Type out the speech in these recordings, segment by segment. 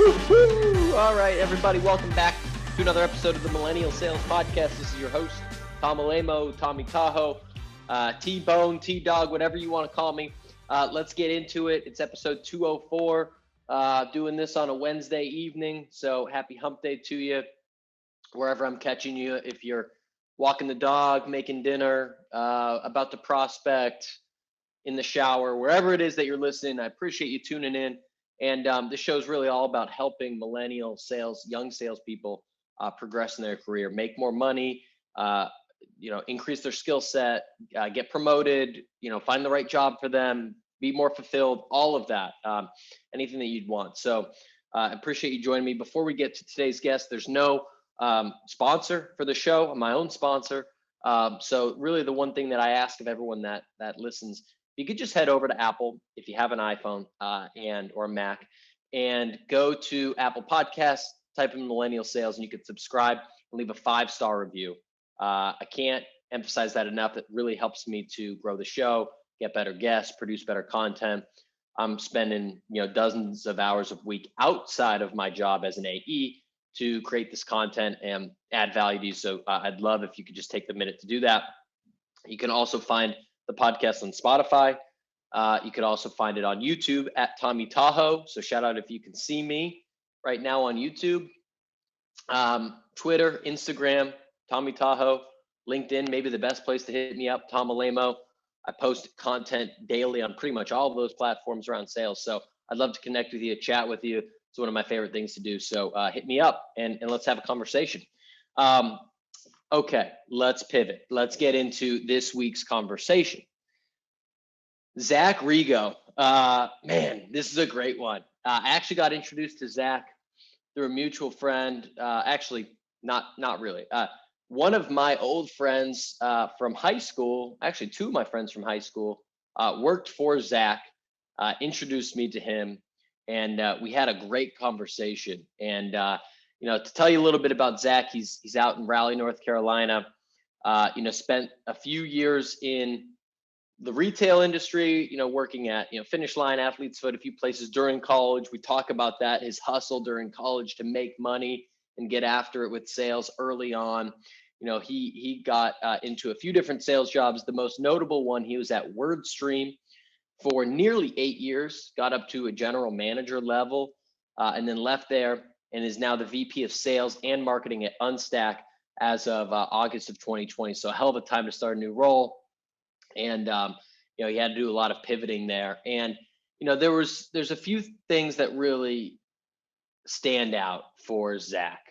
Woo-hoo! All right, everybody, welcome back to another episode of the Millennial Sales Podcast. This is your host, Tom Alemo, Tommy Tahoe, T-Bone, T-Dog, whatever you want to call me. Let's get into it. It's episode 204, doing this on a Wednesday evening, so happy hump day to you, wherever I'm catching you. If you're walking the dog, making dinner, about to prospect, in the shower, wherever it is that you're listening, I appreciate you tuning in. And this show is really all about helping millennial sales, young salespeople progress in their career, make more money, increase their skill set, get promoted, find the right job for them, be more fulfilled, all of that, anything that you'd want. So I appreciate you joining me. Before we get to today's guest, there's no sponsor for the show. I'm my own sponsor. So really the one thing that I ask of everyone that listens, you could just head over to Apple if you have an iPhone or a Mac, and go to Apple Podcasts, type in Millennial Sales, and you can subscribe and leave a 5-star review. I can't emphasize that enough. It really helps me to grow the show, get better guests, produce better content. I'm spending dozens of hours a week outside of my job as an AE to create this content and add value to you. So I'd love if you could just take the minute to do that. You can also find the podcast on Spotify. You could also find it on YouTube at Tommy Tahoe. So shout out if you can see me right now on YouTube. Twitter, Instagram, Tommy Tahoe. LinkedIn, maybe the best place to hit me up, Tom Alemo. I post content daily on pretty much all of those platforms around sales. So I'd love to connect with you, chat with you. It's one of my favorite things to do. So hit me up and let's have a conversation. Okay, let's pivot. Let's get into this week's conversation. Zach Rego. Man, this is a great one. I actually got introduced to Zach through a mutual friend. Actually, not really. One of my old friends from high school, actually two of my friends from high school, worked for Zach, introduced me to him, and we had a great conversation. And to tell you a little bit about Zach, he's out in Raleigh, North Carolina. Spent a few years in the retail industry, working at Finish Line, Athlete's Foot, a few places during college. We talk about that, his hustle during college to make money and get after it with sales early on. He got into a few different sales jobs. The most notable one, he was at WordStream for nearly 8 years, got up to a general manager level, and then left there and is now the VP of sales and marketing at Unstack as of August of 2020. So a hell of a time to start a new role. And, he had to do a lot of pivoting there. And, there's a few things that really stand out for Zach,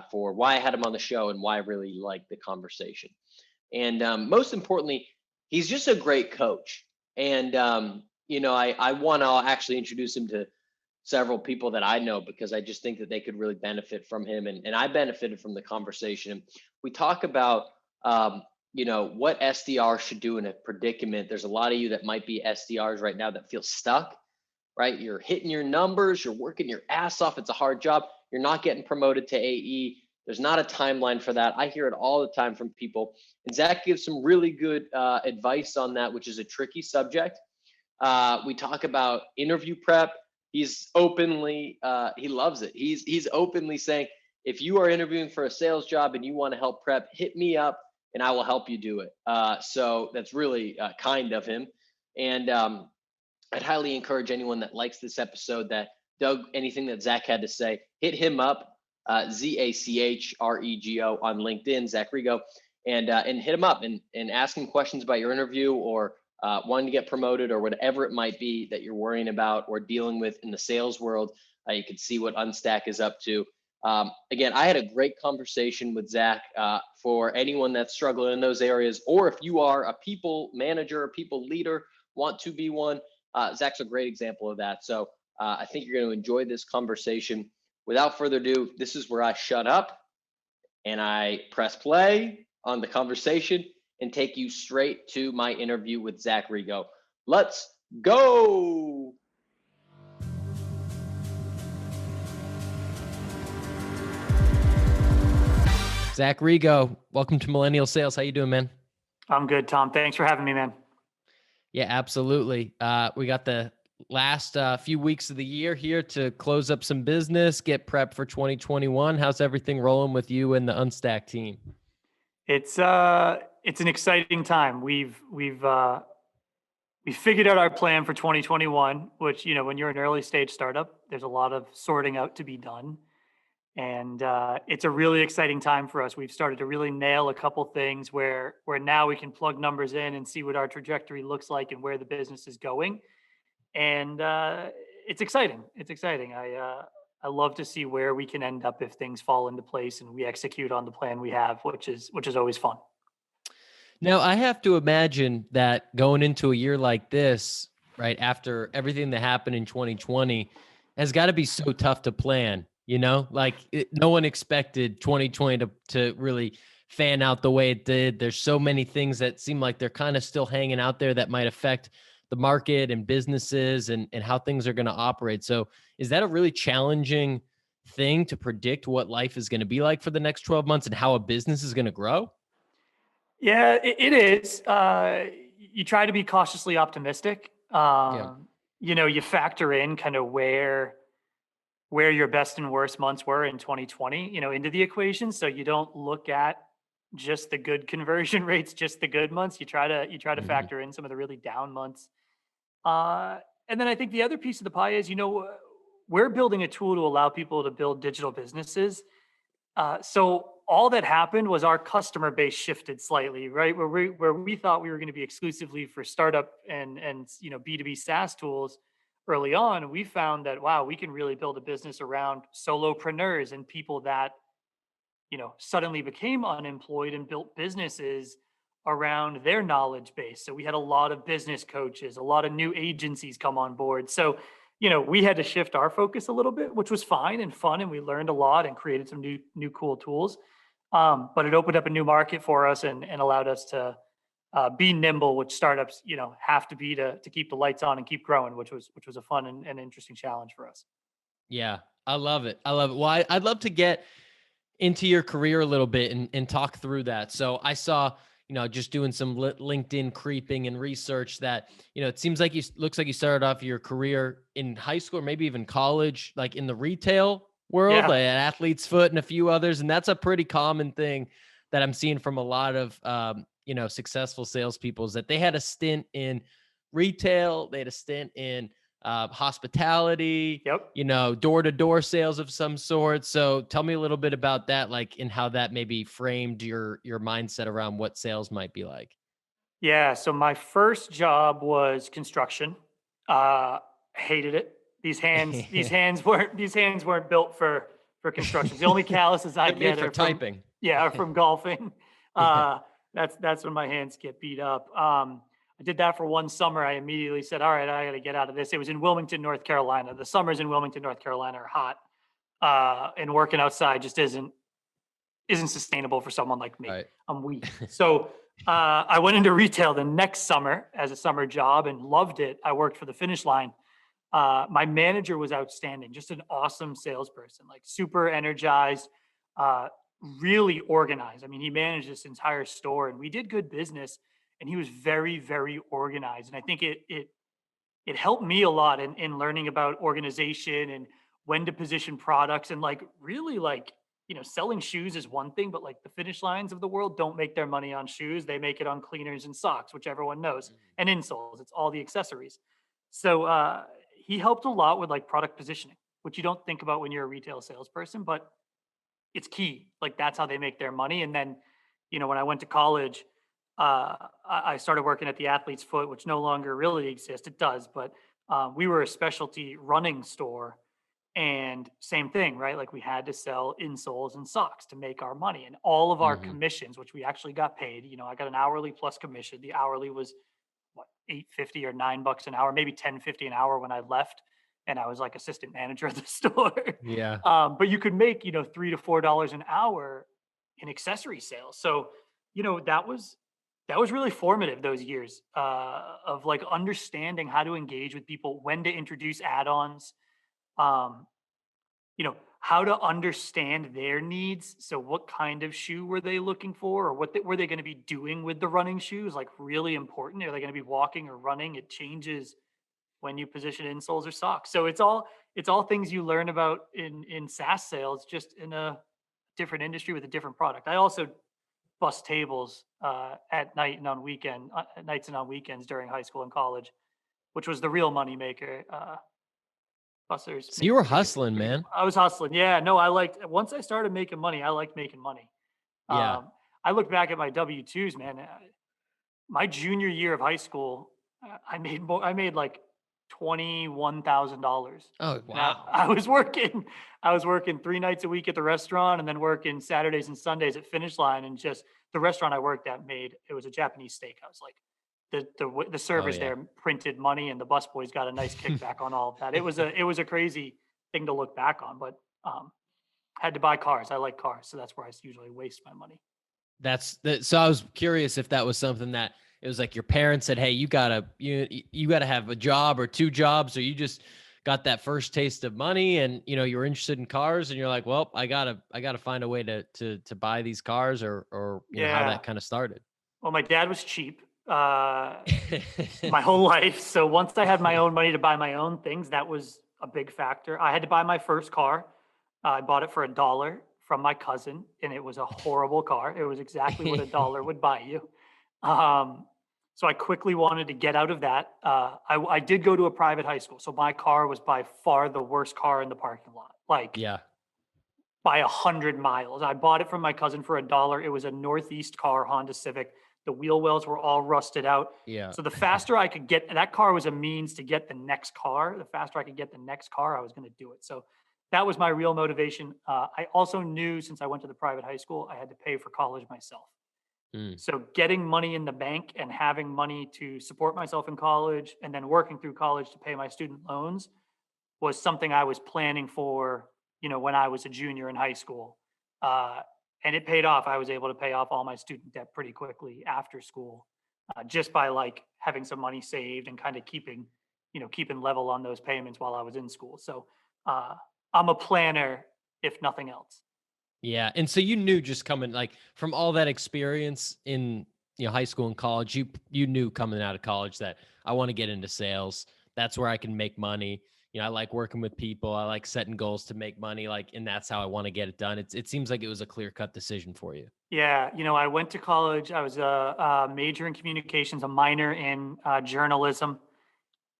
for why I had him on the show and why I really liked the conversation. And most importantly, he's just a great coach. And, I want to actually introduce him to several people that I know because I just think that they could really benefit from him. And I benefited from the conversation. We talk about, what SDR should do in a predicament. There's a lot of you that might be SDRs right now that feel stuck, right? You're hitting your numbers, you're working your ass off. It's a hard job. You're not getting promoted to AE. There's not a timeline for that. I hear it all the time from people. And Zach gives some really good advice on that, which is a tricky subject. We talk about interview prep. He's openly, he loves it. He's openly saying, if you are interviewing for a sales job and you want to help prep, hit me up and I will help you do it. So that's really kind of him. And I'd highly encourage anyone that likes this episode that dug anything that Zach had to say, hit him up, ZACHREGO on LinkedIn, Zach Rego, and hit him up and ask him questions about your interview or wanting to get promoted or whatever it might be that you're worrying about or dealing with in the sales world. You can see what Unstack is up to. Again, I had a great conversation with Zach. For anyone that's struggling in those areas, or if you are a people manager, a people leader, want to be one, Zach's a great example of that. So I think you're going to enjoy this conversation. Without further ado, this is where I shut up and I press play on the conversation and take you straight to my interview with Zach Rego. Let's go. Zach Rego, welcome to Millennial Sales. How you doing, man? I'm good, Tom. Thanks for having me, man. Yeah, absolutely. We got the last few weeks of the year here to close up some business, get prepped for 2021. How's everything rolling with you and the Unstack team? It's an exciting time. We figured out our plan for 2021, which, when you're an early stage startup, there's a lot of sorting out to be done. And it's a really exciting time for us. We've started to really nail a couple things where now we can plug numbers in and see what our trajectory looks like and where the business is going. And it's exciting. It's exciting. I love to see where we can end up if things fall into place and we execute on the plan we have, which is always fun. Now, I have to imagine that going into a year like this, right, after everything that happened in 2020, has got to be so tough to plan, no one expected 2020 to really fan out the way it did. There's so many things that seem like they're kind of still hanging out there that might affect the market and businesses and how things are going to operate. So is that a really challenging thing to predict what life is going to be like for the next 12 months and how a business is going to grow? Yeah, it is. You try to be cautiously optimistic. Yeah. You factor in kind of where your best and worst months were in 2020, into the equation. So you don't look at just the good conversion rates, just the good months. You try to Mhm. factor in some of the really down months. And then I think the other piece of the pie is, we're building a tool to allow people to build digital businesses. So all that happened was our customer base shifted slightly, right? Where we thought we were going to be exclusively for startup and B2B SaaS tools early on, we found that wow, we can really build a business around solopreneurs and people that suddenly became unemployed and built businesses around their knowledge base. So we had a lot of business coaches, a lot of new agencies come on board. So, we had to shift our focus a little bit, which was fine and fun. And we learned a lot and created some new cool tools. But it opened up a new market for us and allowed us to be nimble, which startups, have to be to keep the lights on and keep growing, which was a fun and interesting challenge for us. Yeah, I love it. I love it. Well, I'd love to get into your career a little bit and talk through that. So I saw, just doing some LinkedIn creeping and research that, it seems like looks like you started off your career in high school or maybe even college, like in the retail world, Yeah. like at Athlete's Foot and a few others. And that's a pretty common thing that I'm seeing from a lot of, successful salespeople is that they had a stint in retail, they had a stint in hospitality, Yep. door-to-door sales of some sort. So tell me a little bit about that, like, and how that maybe framed your mindset around what sales might be like. Yeah, so my first job was construction. Uh, Hated it. These hands weren't built for construction. The only calluses I They're made get for are from typing. yeah, are from golfing. Yeah. Uh, that's when my hands get beat up. I did that for one summer. I immediately said, "All right, I got to get out of this." It was in Wilmington, North Carolina. The summers in Wilmington, North Carolina are hot, and working outside just isn't sustainable for someone like me. Right. I'm weak. So I went into retail the next summer as a summer job and loved it. I worked for the Finish Line. My manager was outstanding, just an awesome salesperson, like super energized, uh, really organized. I mean, he managed this entire store and we did good business and he was very, very organized. And I think it helped me a lot in learning about organization and when to position products and like really like selling shoes is one thing, but like the Finish Lines of the world don't make their money on shoes. They make it on cleaners and socks, which everyone knows, and insoles. It's all the accessories. So he helped a lot with like product positioning, which you don't think about when you're a retail salesperson, but it's key. Like that's how they make their money. And then, when I went to college, I started working at the Athlete's Foot, which no longer really exists. It does, but we were a specialty running store, and same thing, right? Like we had to sell insoles and socks to make our money, and all of our Hmm. commissions, which we actually got paid. I got an hourly plus commission. The hourly was what, 8.50 or $9 an hour, maybe 10.50 an hour when I left, and I was like assistant manager at the store. Yeah. But you could make $3 to $4 an hour in accessory sales. So that was really formative, those years of like understanding how to engage with people, when to introduce add-ons, um, how to understand their needs. So what kind of shoe were they looking for, or were they going to be doing with the running shoes? Like really important. Are they going to be walking or running? It changes when you position insoles or socks. So it's all things you learn about in SaaS sales, just in a different industry with a different product. I also bus tables at night and on nights and on weekends during high school and college, which was the real money maker. Bussers. So you were hustling, man. I was hustling. Yeah, no, once I started making money, I liked making money. Yeah. I look back at my W-2s, man. My junior year of high school, I made like $21,000. Oh, wow. I was working 3 nights a week at the restaurant and then working Saturdays and Sundays at Finish Line. And just the restaurant I worked at it was a Japanese steakhouse. Like the servers there printed money and the busboys got a nice kickback on all of that. It was a crazy thing to look back on, but had to buy cars. I like cars. So that's where I usually waste my money. So I was curious if that was something that it was like your parents said, hey, you gotta have a job or 2 jobs, or you just got that first taste of money and, you were interested in cars and you're like, well, I gotta find a way to buy these cars or how that kind of started. Well, my dad was cheap my whole life. So once I had my own money to buy my own things, that was a big factor. I had to buy my first car. I bought it for $1 from my cousin, and it was a horrible car. It was exactly what $1 would buy you. So I quickly wanted to get out of that. I did go to a private high school, so my car was by far the worst car in the parking lot. By 100 miles. I bought it from my cousin for $1. It was a Northeast car, Honda Civic. The wheel wells were all rusted out. Yeah. So the faster I could get, that car was a means to get the next car. The faster I could get the next car, I was going to do it. So that was my real motivation. I also knew, since I went to the private high school, I had to pay for college myself. So getting money in the bank and having money to support myself in college and then working through college to pay my student loans was something I was planning for, when I was a junior in high school. And it paid off. I was able to pay off all my student debt pretty quickly after school, just by having some money saved and kind of keeping level on those payments while I was in school. So I'm a planner, if nothing else. Yeah. And so you knew, just coming from all that experience in high school and college, you knew coming out of college that I want to get into sales. That's where I can make money. I like working with people. I like setting goals to make money, and that's how I want to get it done. It seems like it was a clear-cut decision for you. Yeah. I went to college. I was a major in communications, a minor in journalism.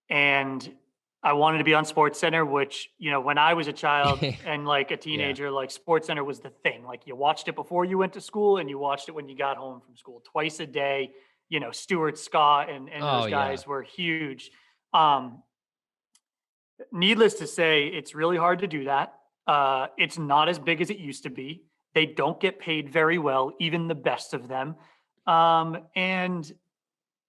And I wanted to be on SportsCenter, which, when I was a child and a teenager, SportsCenter was the thing. You watched it before you went to school and you watched it when you got home from school twice a day. Stuart Scott and those guys were huge. Needless to say, it's really hard to do that. It's not as big as it used to be. They don't get paid very well, even the best of them. And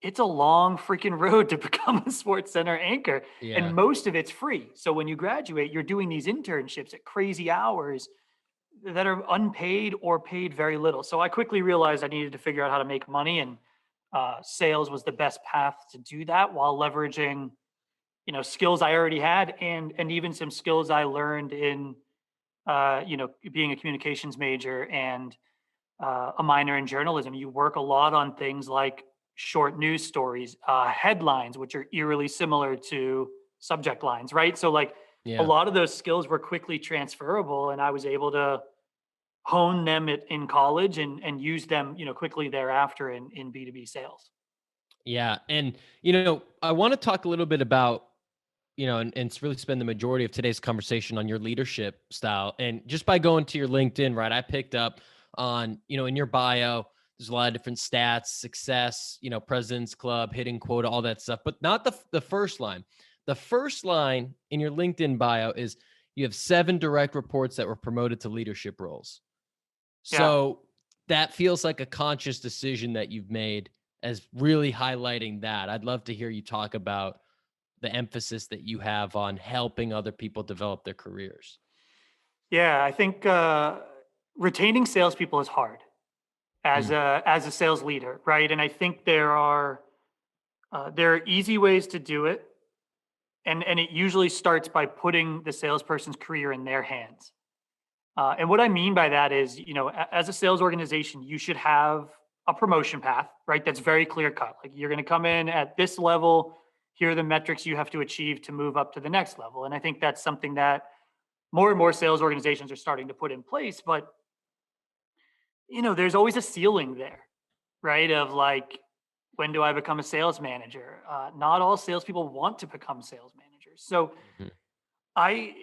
it's a long freaking road to become a SportsCenter anchor. Yeah. And most of it's free. So when you graduate, you're doing these internships at crazy hours that are unpaid or paid very little. So I quickly realized I needed to figure out how to make money, and sales was the best path to do that while leveraging skills I already had and even some skills I learned in, being a communications major and a minor in journalism. You work a lot on things like short news stories, headlines, which are eerily similar to subject lines, right? So a lot of those skills were quickly transferable, and I was able to hone them in college and use them, quickly thereafter in B2B sales. Yeah. And, I want to talk a little bit about, and really spend the majority of today's conversation on your leadership style. And just by going to your LinkedIn, right, I picked up on, in your bio, there's a lot of different stats, success, President's Club, hitting quota, all that stuff, but not the first line. The first line in your LinkedIn bio is you have 7 direct reports that were promoted to leadership roles. So that feels like a conscious decision that you've made as really highlighting that. I'd love to hear you talk about the emphasis that you have on helping other people develop their careers. Yeah, I think retaining salespeople is hard as a sales leader, right? And I think there are easy ways to do it, and it usually starts by putting the salesperson's career in their hands. And what I mean by that is, as a sales organization, you should have a promotion path, right? That's very clear cut. You're going to come in at this level. here are the metrics you have to achieve to move up to the next level. And I think that's something that more and more sales organizations are starting to put in place. But, there's always a ceiling there, right? Of like, when do I become a sales manager? Not all salespeople want to become sales managers. So Mhm. I,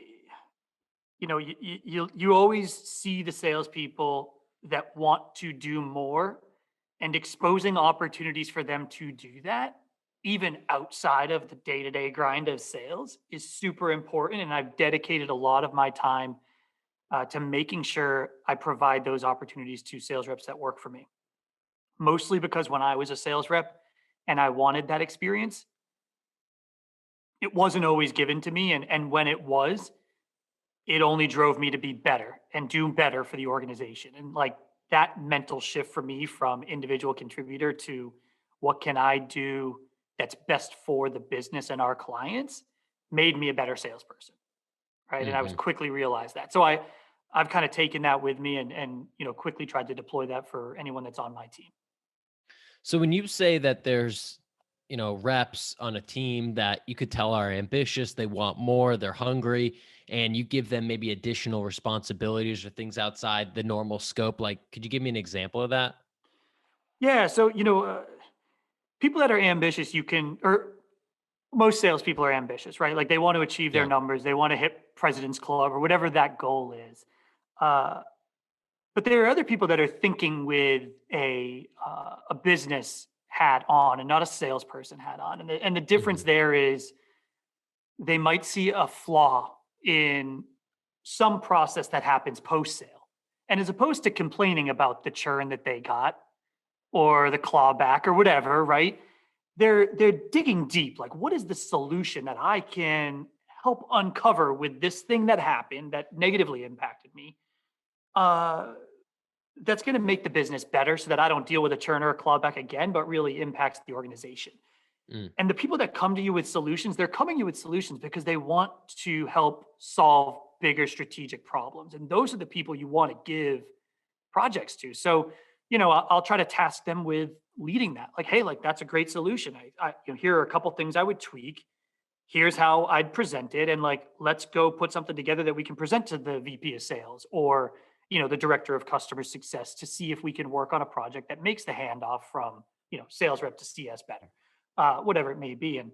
you always see the salespeople that want to do more, and exposing opportunities for them to do that, even outside of the day-to-day grind of sales, is super important. And I've dedicated a lot of my time to making sure I provide those opportunities to sales reps that work for me. Mostly because when I was a sales rep and I wanted that experience, it wasn't always given to me. And when it was, it only drove me to be better and do better for the organization. And like that mental shift for me from individual contributor to what can I do that's best for the business and our clients made me a better salesperson. Right. And I was Mhm. quickly realized that. So I've kind of taken that with me and quickly tried to deploy that for anyone that's on my team. So when you say that there's, reps on a team that you could tell are ambitious, they want more, they're hungry, and you give them maybe additional responsibilities or things outside the normal scope, like, could you give me an example of that? Yeah. So, people that are ambitious, or most salespeople are ambitious, right? Like they want to achieve their Yeah. numbers, they want to hit President's Club or whatever that goal is. Uh, but there are other people that are thinking with a business hat on and not a salesperson hat on, and the difference Mhm. there is they might see a flaw in some process that happens post sale, and as opposed to complaining about the churn that they got or the clawback or whatever, right? They're digging deep. Like, what is the solution that I can help uncover with this thing that happened that negatively impacted me? Uh, that's going to make the business better so that I don't deal with a churn or a clawback again, but really impacts the organization. Mm. And the people that come to you with solutions, they're coming to you with solutions because they want to help solve bigger strategic problems. And those are the people you want to give projects to. So, I'll try to task them with leading that. Like, hey, like that's a great solution. Here are a couple things I would tweak. Here's how I'd present it, and like, let's go put something together that we can present to the VP of sales or the director of customer success to see if we can work on a project that makes the handoff from sales rep to CS better, whatever it may be. And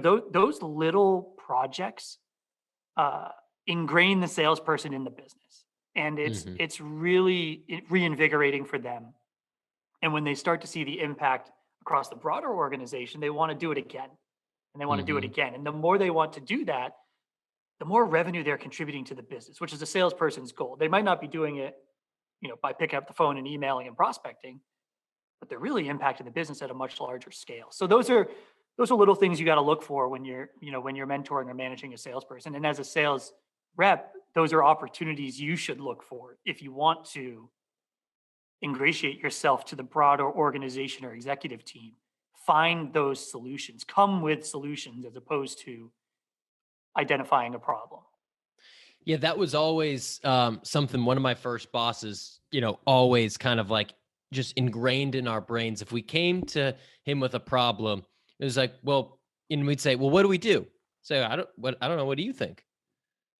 those little projects uh, ingrain the salesperson in the business, and Mhm. it's really reinvigorating for them. And when they start to see the impact across the broader organization, they want to do it again, and they want to do it Mhm. again. And the more they want to do that, the more revenue they're contributing to the business, which is a salesperson's goal. They might not be doing it, by picking up the phone and emailing and prospecting, but they're really impacting the business at a much larger scale. So those are little things you got to look for when you're mentoring or managing a salesperson. And as a sales rep, those are opportunities you should look for if you want to ingratiate yourself to the broader organization or executive team. Find those solutions. Come with solutions as opposed to identifying a problem. Yeah, that was always something one of my first bosses, always kind of like just ingrained in our brains. If we came to him with a problem, it was like, well, and we'd say, well, what do we do? Say, I don't know. What do you think?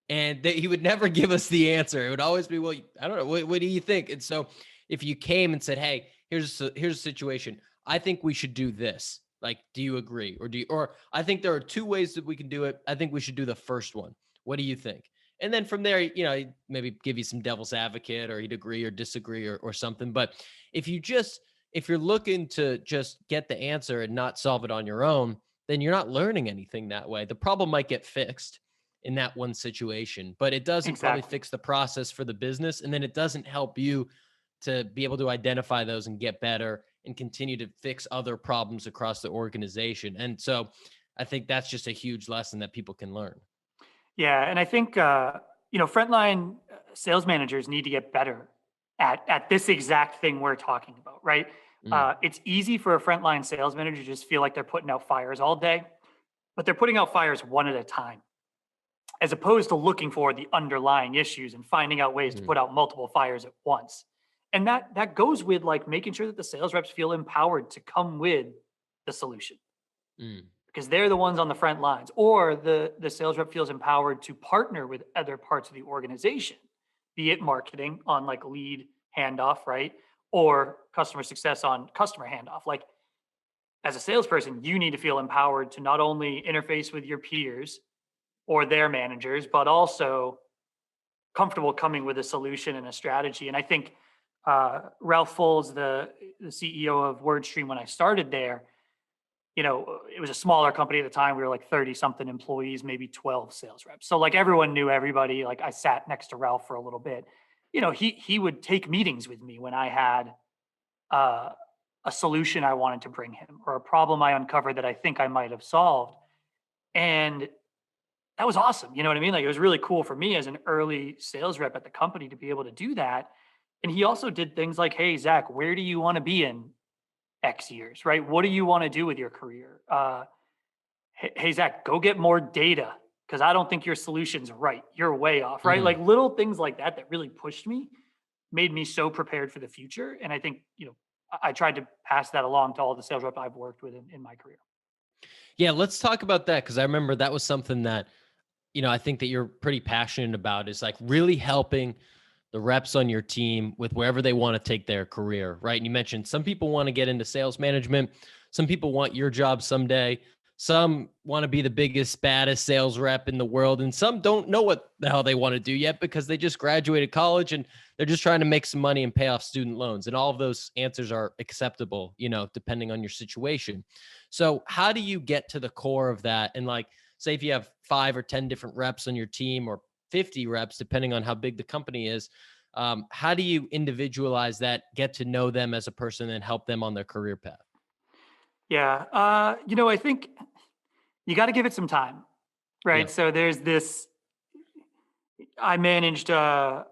And he would never give us the answer. It would always be, well, I don't know. What do you think? And so if you came and said, hey, here's a situation. I think we should do this. Like, do you agree? Or I think there are two ways that we can do it. I think we should do the first one. What do you think? And then from there, he'd maybe give you some devil's advocate, or he'd agree or disagree or something. But if you're looking to just get the answer and not solve it on your own, then you're not learning anything that way. The problem might get fixed in that one situation, but it doesn't probably Exactly. fix the process for the business. And then it doesn't help you to be able to identify those and get better and continue to fix other problems across the organization. And so I think that's just a huge lesson that people can learn. Yeah, and I think frontline sales managers need to get better at this exact thing we're talking about, right? Mm, It's easy for a frontline sales manager to just feel like they're putting out fires all day, but they're putting out fires one at a time, as opposed to looking for the underlying issues and finding out ways to mm, put out multiple fires at once. And that goes with like making sure that the sales reps feel empowered to come with the solution, mm. because they're the ones on the front lines, or the sales rep feels empowered to partner with other parts of the organization, be it marketing on like lead handoff, right? Or customer success on customer handoff. Like as a salesperson, you need to feel empowered to not only interface with your peers or their managers, but also comfortable coming with a solution and a strategy. And I think Ralph Folds, the CEO of WordStream, when I started there, you know, it was a smaller company at the time. We were like 30 something employees, maybe 12 sales reps. So like everyone knew everybody. Like I sat next to Ralph for a little bit. You know, he would take meetings with me when I had a solution I wanted to bring him or a problem I uncovered that I think I might have solved. And that was awesome. You know what I mean? Like it was really cool for me as an early sales rep at the company to be able to do that. And he also did things like, hey, Zach, where do you want to be in X years, right? What do you want to do with your career? Hey, Zach, go get more data because I don't think your solution's right. You're way off, right? Like little things like that really pushed me, made me so prepared for the future. And I think, you know, I tried to pass that along to all the sales reps I've worked with in my career. Yeah, let's talk about that because I remember that was something that, you know, I think that you're pretty passionate about is like really helping the reps on your team with wherever they want to take their career, right? And you mentioned some people want to get into sales management. Some people want your job someday. Some want to be the biggest, baddest sales rep in the world. And some don't know what the hell they want to do yet because they just graduated college and they're just trying to make some money and pay off student loans. And all of those answers are acceptable, you know, depending on your situation. So how do you get to the core of that? And like, say if you have 5 or 10 different reps on your team or 50 reps, depending on how big the company is, how do you individualize that, get to know them as a person and help them on their career path? Yeah. You know, I think you got to give it some time, right? Yeah. So there's this, I managed, or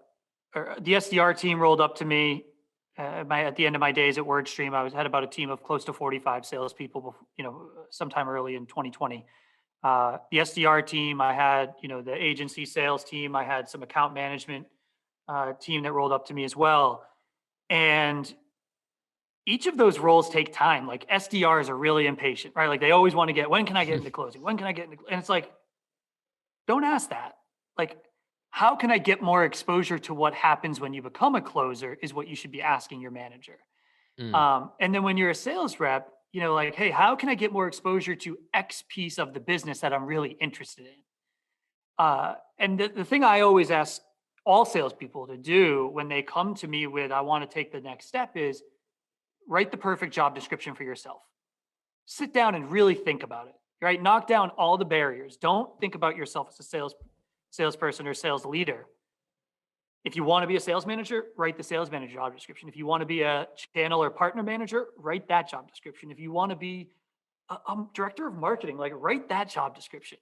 the SDR team rolled up to me at the end of my days at WordStream. Had about a team of close to 45 salespeople, you know, sometime early in 2020. The SDR team, I had, you know, the agency sales team, I had some account management team that rolled up to me as well. And each of those roles take time. Like SDRs are really impatient, right? Like they always want to get, when can I get into closing? When can I get into, and it's like, don't ask that. Like, how can I get more exposure to what happens when you become a closer is what you should be asking your manager. And then when you're a sales rep, you know, like, hey, how can I get more exposure to X piece of the business that I'm really interested in? And the thing I always ask all salespeople to do when they come to me with, I want to take the next step is write the perfect job description for yourself. Sit down and really think about it, right? Knock down all the barriers. Don't think about yourself as a salesperson or sales leader. If you want to be a sales manager, write the sales manager job description. If you want to be a channel or partner manager, write that job description. If you want to be a director of marketing, like write that job description.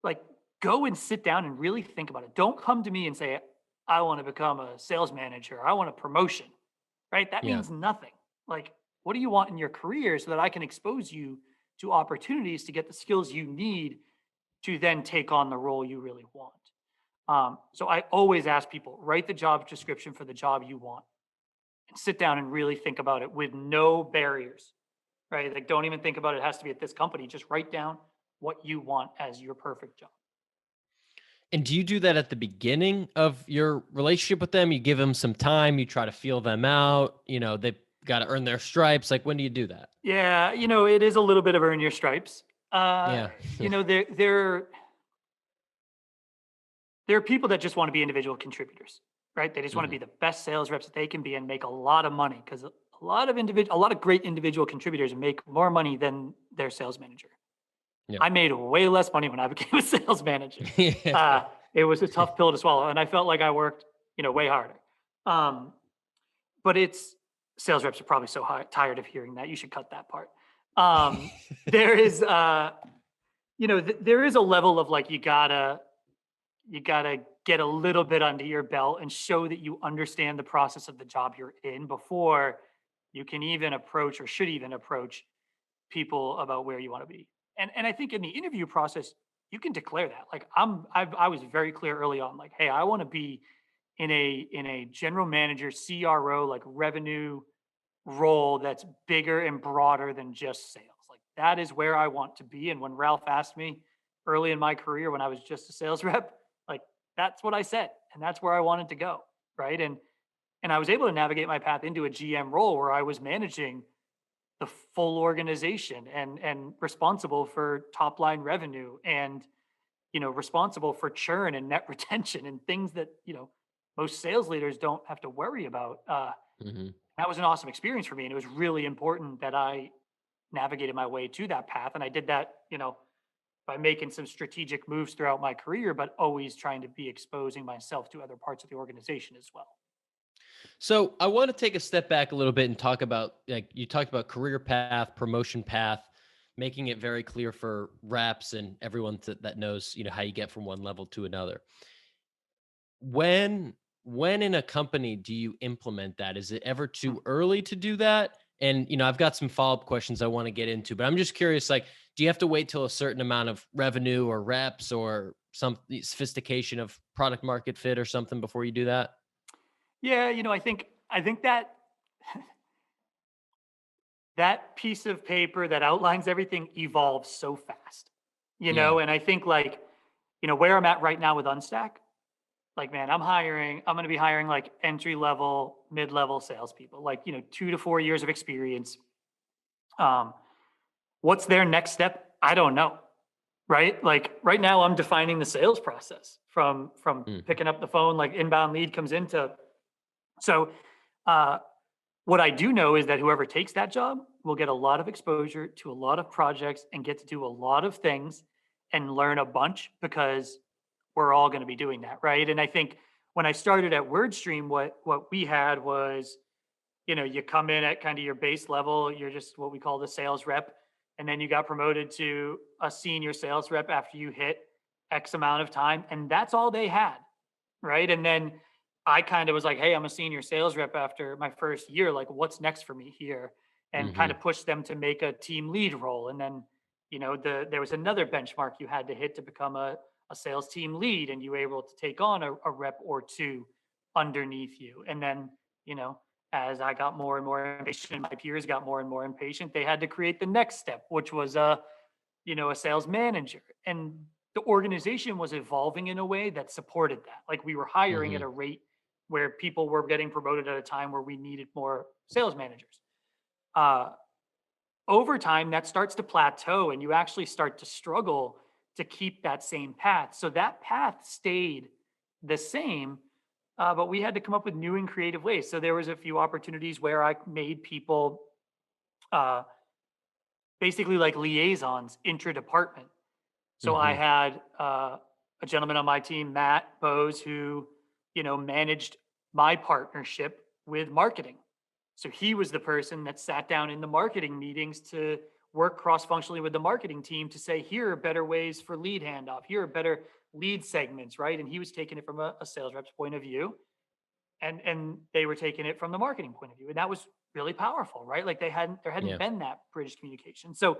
Like go and sit down and really think about it. Don't come to me and say, I want to become a sales manager. I want a promotion, right? That means nothing. Like, what do you want in your career so that I can expose you to opportunities to get the skills you need to then take on the role you really want? So I always ask people, write the job description for the job you want and sit down and really think about it with no barriers, right? Like, don't even think about it has to be at this company. Just write down what you want as your perfect job. And do you do that at the beginning of your relationship with them? You give them some time, you try to feel them out, you know, they've got to earn their stripes. Like, when do you do that? Yeah, you know, it is a little bit of earn your stripes. You know, there are people that just want to be individual contributors, right? They just want to be the best sales reps that they can be and make a lot of money because a lot of great individual contributors make more money than their sales manager. Yeah. I made way less money when I became a sales manager. Yeah. It was a tough pill to swallow, and I felt like I worked, you know, way harder. But sales reps are probably so tired of hearing that. You should cut that part. There is, you know, there is a level of like you gotta get a little bit under your belt and show that you understand the process of the job you're in before you can even approach or should even approach people about where you want to be. And I think in the interview process, you can declare that. Like I was very clear early on, like, hey, I want to be in a general manager, CRO, like revenue role that's bigger and broader than just sales. Like that is where I want to be. And when Ralph asked me early in my career when I was just a sales rep, like that's what I said. And that's where I wanted to go. Right. And I was able to navigate my path into a GM role where I was managing the full organization and responsible for top line revenue and responsible for churn and net retention and things that most sales leaders don't have to worry about. Hmm. That was an awesome experience for me, and it was really important that I navigated my way to that path, and I did that by making some strategic moves throughout my career, but always trying to be exposing myself to other parts of the organization as well. So I want to take a step back a little bit and talk about, like you talked about career path, promotion path, making it very clear for reps and everyone that knows, how you get from one level to another. When in a company do you implement that? Is it ever too early to do that? And, I've got some follow-up questions I want to get into, but I'm just curious, like, do you have to wait till a certain amount of revenue or reps or some sophistication of product market fit or something before you do that? Yeah, I think that that piece of paper that outlines everything evolves so fast, Yeah. and I think where I'm at right now with Unstack, like, man, I'm going to be hiring like entry level, mid level salespeople, like, 2 to 4 years of experience. Um, what's their next step? I don't know. Right. Like right now I'm defining the sales process from Mm. picking up the phone, like inbound lead comes into. So, uh, what I do know is that whoever takes that job will get a lot of exposure to a lot of projects and get to do a lot of things and learn a bunch because we're all going to be doing that, right? And I think when I started at WordStream, what we had was, you come in at kind of your base level, you're just what we call the sales rep, and then you got promoted to a senior sales rep after you hit X amount of time, and that's all they had, right? And then I kind of was like, hey, I'm a senior sales rep after my first year. Like, what's next for me here? And kind Hmm. of push them to make a team lead role. And then, there was another benchmark you had to hit to become a sales team lead, and you were able to take on a rep or two underneath you. And then, as I got more and more impatient and my peers got more and more impatient, they had to create the next step, which was a sales manager. And the organization was evolving in a way that supported that. Like we were hiring at Hmm. a rate where people were getting promoted at a time where we needed more sales managers. Uh, Over time, that starts to plateau and you actually start to struggle to keep that same path. So that path stayed the same, but we had to come up with new and creative ways. So there was a few opportunities where I made people uh, basically like liaisons intra-department. So I Hmm. had a gentleman on my team, Matt Bose, who, managed my partnership with marketing. So he was the person that sat down in the marketing meetings to work cross-functionally with the marketing team to say, here are better ways for lead handoff. Here are better lead segments, right? And he was taking it from a sales rep's point of view, and they were taking it from the marketing point of view, and that was really powerful, right? Like there hadn't Yeah. been that bridge communication. So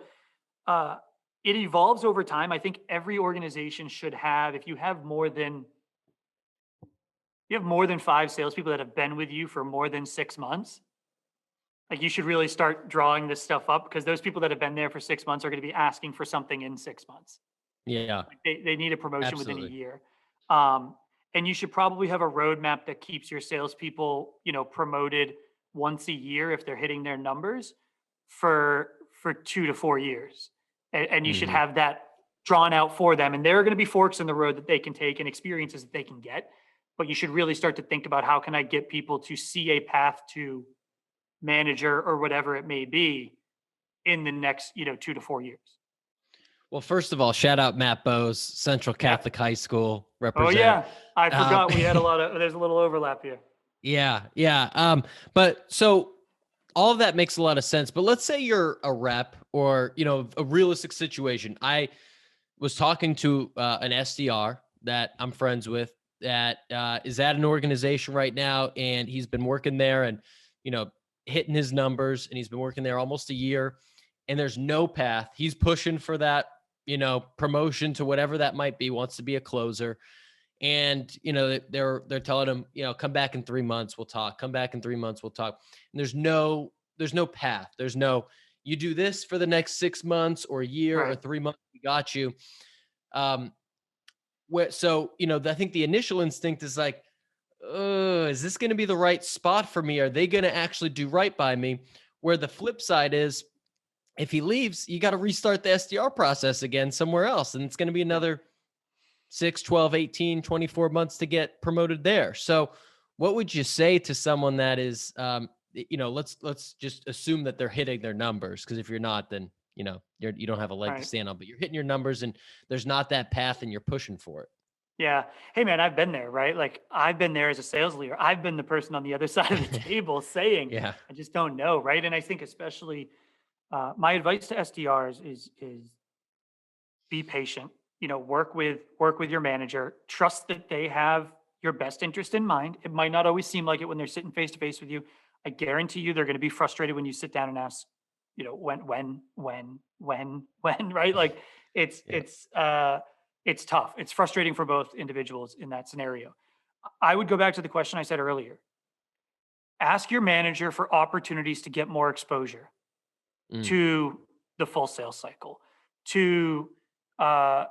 uh, it evolves over time. I think every organization should have, if you have more than 5 salespeople that have been with you for more than 6 months, like you should really start drawing this stuff up because those people that have been there for 6 months are going to be asking for something in 6 months. Yeah, Like they need a promotion within a absolutely. year. Um, and you should probably have a roadmap that keeps your salespeople, promoted once a year if they're hitting their numbers for 2 to 4 years. And you should Hmm. have that drawn out for them. And there are going to be forks in the road that they can take and experiences that they can get. But you should really start to think about how can I get people to see a path to manager or whatever it may be in the next, 2 to 4 years. Well, first of all, shout out Matt Bose, Central Yeah. Catholic High School Oh represent. yeah. I Um, forgot we had there's a little overlap here. yeah, yeah. But so all of that makes a lot of sense. But let's say you're a rep or, a realistic situation. I was talking to an SDR that I'm friends with that is at an organization right now, and he's been working there and, hitting his numbers, and he's been working there almost a year, and there's no path. He's pushing for that, promotion to whatever that might be, wants to be a closer. And, they're telling him, come back in 3 months, we'll talk, come back in 3 months, we'll talk. And there's no path. There's no, you do this for the next 6 months or a year or Right. 3 months, we got you. So, I think the initial instinct is like, is this going to be the right spot for me? Are they going to actually do right by me? Where the flip side is, if he leaves, you got to restart the SDR process again somewhere else. And it's going to be another 6, 12, 18, 24 months to get promoted there. So what would you say to someone that is, let's just assume that they're hitting their numbers. Cause if you're not, then, you don't have a leg to Right. stand on, but you're hitting your numbers and there's not that path and you're pushing for it. Yeah. Hey, man, I've been there, right? Like I've been there as a sales leader. I've been the person on the other side of the table saying, Yeah. I just don't know, right? And I think especially my advice to SDRs is be patient. Work with your manager. Trust that they have your best interest in mind. It might not always seem like it when they're sitting face to face with you. I guarantee you they're going to be frustrated when you sit down and ask, when, right? Like it's Yeah. it's tough. It's frustrating for both individuals in that scenario. I would go back to the question I said earlier. Ask your manager for opportunities to get more exposure Mm. to the full sales cycle, to uh,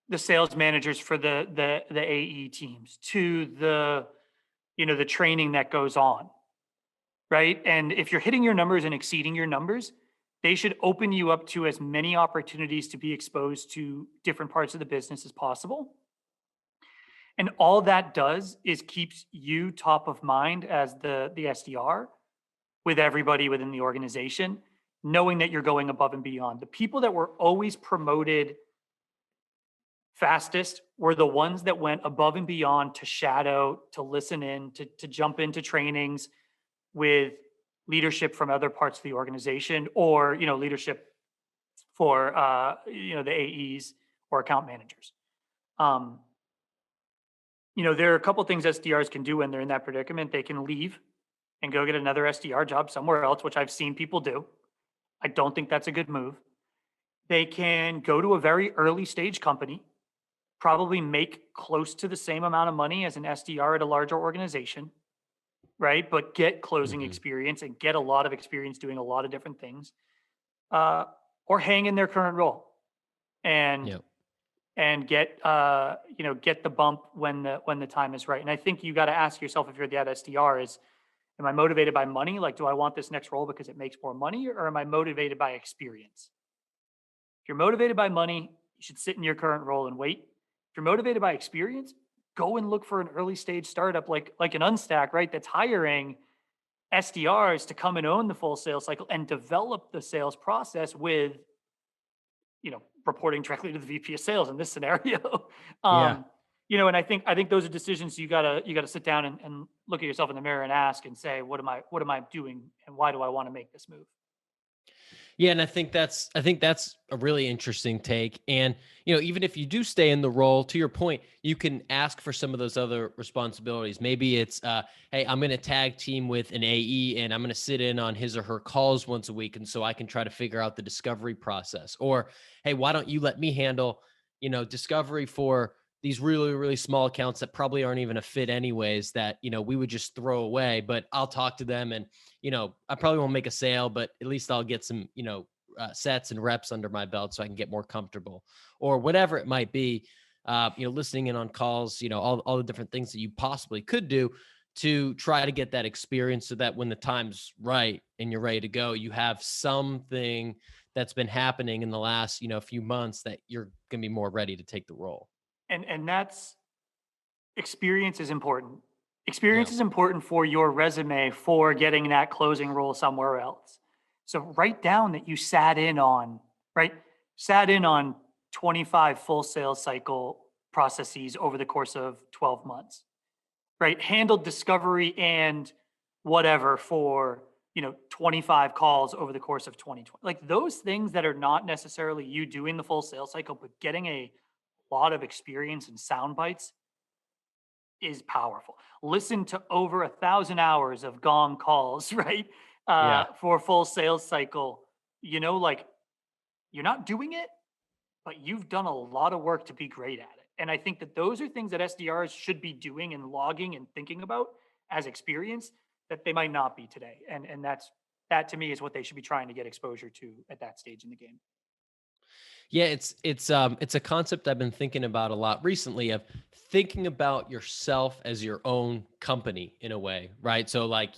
the sales managers for the AE teams, to the training that goes on, right? And if you're hitting your numbers and exceeding your numbers, they should open you up to as many opportunities to be exposed to different parts of the business as possible. And all that does is keeps you top of mind as the SDR with everybody within the organization, knowing that you're going above and beyond. The people that were always promoted fastest were the ones that went above and beyond to shadow, to listen in, to jump into trainings with leadership from other parts of the organization, or leadership for the AEs or account managers. There are a couple things SDRs can do when they're in that predicament. They can leave and go get another SDR job somewhere else, which I've seen people do. I don't think that's a good move. They can go to a very early stage company, probably make close to the same amount of money as an SDR at a larger organization, right? But get closing Mhm. experience and get a lot of experience doing a lot of different things, or hang in their current role and Yep. get get the bump when the time is right. And I think you got to ask yourself, if you're the SDR, is, am I motivated by money? Like, do I want this next role because it makes more money, or am I motivated by experience? If you're motivated by money, you should sit in your current role and wait. If you're motivated by experience, go and look for an early stage startup like an Unstack, right? That's hiring SDRs to come and own the full sales cycle and develop the sales process with, reporting directly to the VP of sales in this scenario. Yeah. And I think those are decisions you gotta sit down and look at yourself in the mirror and ask and say, what am I doing and why do I want to make this move? Yeah, and I think that's a really interesting take. And even if you do stay in the role, to your point, you can ask for some of those other responsibilities. Maybe it's, hey, I'm going to tag team with an AE, and I'm going to sit in on his or her calls once a week, and so I can try to figure out the discovery process. Or, hey, why don't you let me handle, discovery for these really, really small accounts that probably aren't even a fit anyways, that we would just throw away, but I'll talk to them, and I probably won't make a sale, but at least I'll get some, sets and reps under my belt so I can get more comfortable, or whatever it might be. Listening in on calls, all the different things that you possibly could do to try to get that experience, so that when the time's right and you're ready to go, you have something that's been happening in the last, few months that you're going to be more ready to take the role. And that's, experience is important. Yeah. Experience is important for your resume for getting that closing role somewhere else. So write down that you sat in on 25 full sales cycle processes over the course of 12 months, right? Handled discovery and whatever for, 25 calls over the course of 2020. Like those things that are not necessarily you doing the full sales cycle, but getting a lot of experience and sound bites is powerful. Listen to over 1,000 hours of gong calls, right? Yeah. For full sales cycle, like you're not doing it, but you've done a lot of work to be great at it. And I think that those are things that SDRs should be doing and logging and thinking about as experience that they might not be today. And that's that to me is what they should be trying to get exposure to at that stage in the game. Yeah, it's a concept I've been thinking about a lot recently, of thinking about yourself as your own company in a way, right? So like,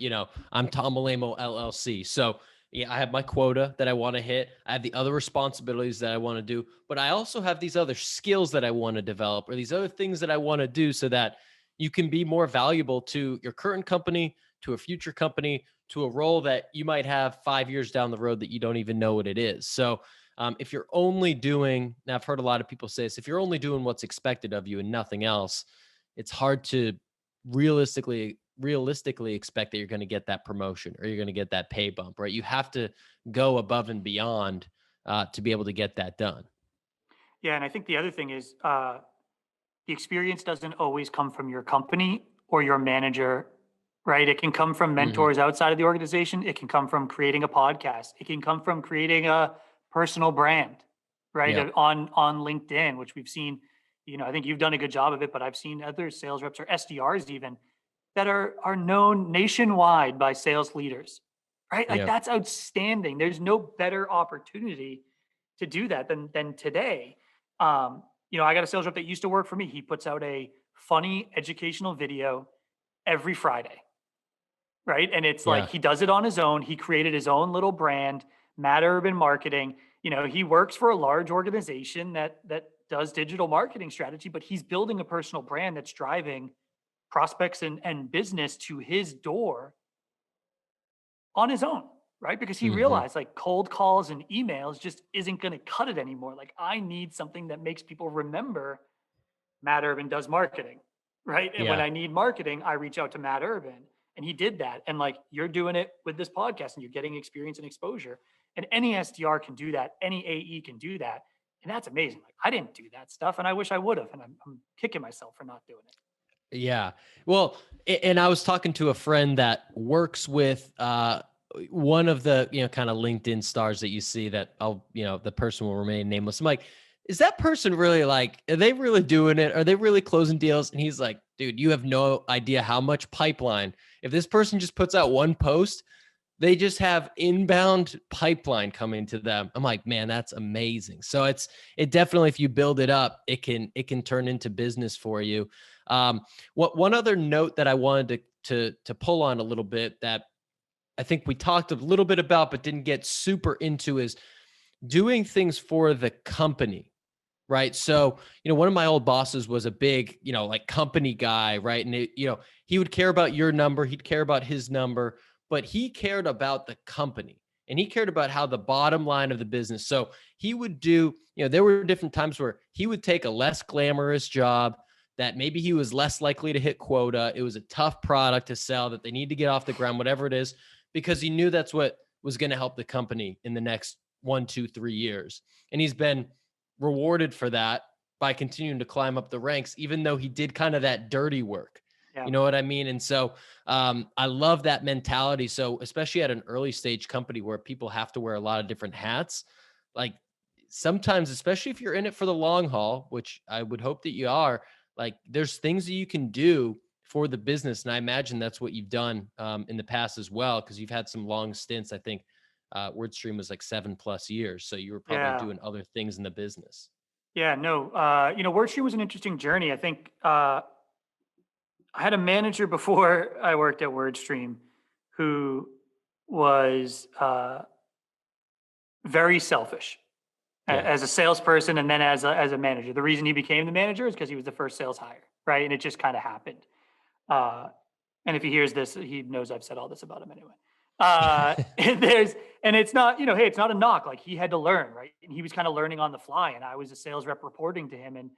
I'm Tom Malemo LLC. So yeah, I have my quota that I want to hit. I have the other responsibilities that I want to do, but I also have these other skills that I want to develop, or these other things that I want to do, so that you can be more valuable to your current company, to a future company, to a role that you might have 5 years down the road that you don't even know what it is. So if you're only doing, now I've heard a lot of people say this, if you're only doing what's expected of you and nothing else, it's hard to realistically expect that you're going to get that promotion or you're going to get that pay bump, right? You have to go above and beyond to be able to get that done. Yeah, and I think the other thing is the experience doesn't always come from your company or your manager, right? It can come from mentors outside of the organization. It can come from creating a podcast. It can come from creating a personal brand, right? Yeah. On LinkedIn, which we've seen, I think you've done a good job of it, but I've seen other sales reps or SDRs even that are known nationwide by sales leaders, right? Like Yeah. that's outstanding. There's no better opportunity to do that than today. I got a sales rep that used to work for me. He puts out a funny educational video every Friday, right? And it's like Yeah. he does it on his own. He created his own little brand, Matt Urban Marketing. He works for a large organization that does digital marketing strategy, but he's building a personal brand that's driving prospects and business to his door on his own, right? Because he realized like cold calls and emails just isn't going to cut it anymore. Like I need something that makes people remember Matt Urban does marketing, right? And when Yeah. I need marketing, I reach out to Matt Urban, and he did that. And like you're doing it with this podcast and you're getting experience and exposure. And any SDR can do that. Any AE can do that. And that's amazing. Like I didn't do that stuff and I wish I would have. And I'm kicking myself for not doing it. Yeah. Well, and I was talking to a friend that works with one of the, kind of LinkedIn stars that you see that the person will remain nameless. I'm like, is that person really like, are they really doing it? Are they really closing deals? And he's like, dude, you have no idea how much pipeline. If this person just puts out one post, they just have inbound pipeline coming to them. I'm like, man, that's amazing. So it definitely, if you build it up, it can turn into business for you. One other note that I wanted to pull on a little bit that I think we talked a little bit about, but didn't get super into, is doing things for the company. Right. So, one of my old bosses was a big, like company guy. Right. And, he would care about your number. He'd care about his number, but he cared about the company and he cared about how the bottom line of the business. So he would do, there were different times where he would take a less glamorous job that maybe he was less likely to hit quota. It was a tough product to sell that they need to get off the ground, whatever it is, because he knew that's what was going to help the company in the next 1, 2, 3 years. And he's been rewarded for that by continuing to climb up the ranks, even though he did kind of that dirty work. Yeah. You know what I mean? And so I love that mentality. So especially at an early stage company where people have to wear a lot of different hats, like sometimes, especially if you're in it for the long haul, which I would hope that you are, like there's things that you can do for the business. And I imagine that's what you've done in the past as well, because you've had some long stints. I think WordStream was like 7+ years. So you were probably doing other things in the business. Yeah, no, WordStream was an interesting journey. I think I had a manager before I worked at WordStream who was very selfish as a salesperson and then as a manager. The reason he became the manager is because he was the first sales hire, right? And it just kind of happened. And if he hears this, he knows I've said all this about him anyway. And it's not, hey, it's not a knock. Like he had to learn, right? And he was kind of learning on the fly, and I was a sales rep reporting to him. And,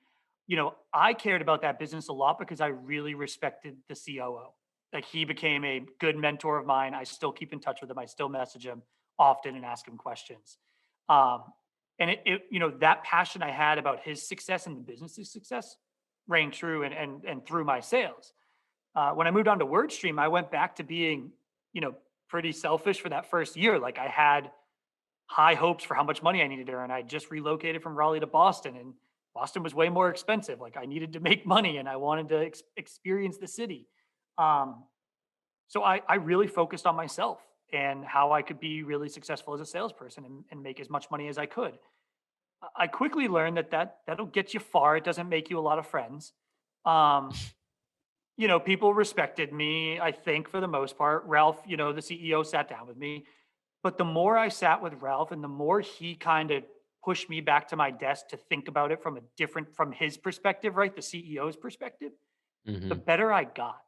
I cared about that business a lot because I really respected the COO. Like he became a good mentor of mine. I still keep in touch with him. I still message him often and ask him questions. And that passion I had about his success and the business's success rang true and through my sales. When I moved on to WordStream, I went back to being, pretty selfish for that first year. Like I had high hopes for how much money I needed to earn. I just relocated from Raleigh to Boston, and Boston was way more expensive. Like I needed to make money and I wanted to experience the city. So I really focused on myself and how I could be really successful as a salesperson and make as much money as I could. I quickly learned that'll get you far. It doesn't make you a lot of friends. Um, people respected me, I think, for the most part. Ralph, the CEO, sat down with me. But the more I sat with Ralph and the more he kind of pushed me back to my desk to think about it from his perspective, right? The CEO's perspective, the Hmm. better I got,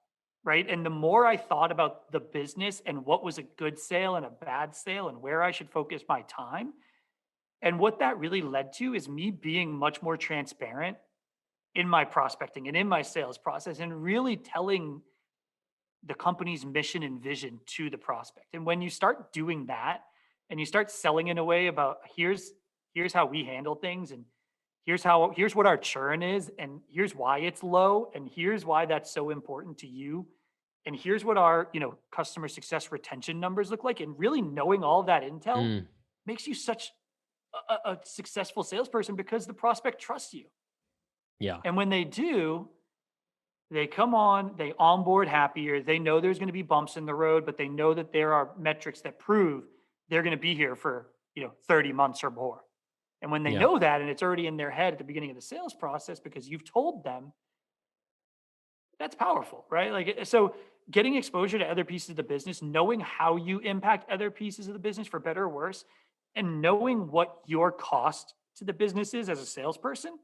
right? And the more I thought about the business and what was a good sale and a bad sale and where I should focus my time. And what that really led to is me being much more transparent in my prospecting and in my sales process and really telling the company's mission and vision to the prospect. And when you start doing that and you start selling in a way about here's how we handle things and here's what our churn is and here's why it's low and here's why that's so important to you and here's what our customer success retention numbers look like, and really knowing all of that intel Mm, makes you such a successful salesperson because the prospect trusts you. yeah. And when they do, they come on, they onboard happier. They know there's going to be bumps in the road, but they know that there are metrics that prove they're going to be here for, 30 months or more. And when they Yeah. know that, and it's already in their head at the beginning of the sales process because you've told them, that's powerful, right? So getting exposure to other pieces of the business, knowing how you impact other pieces of the business for better or worse, and knowing what your cost to the business is as a salesperson,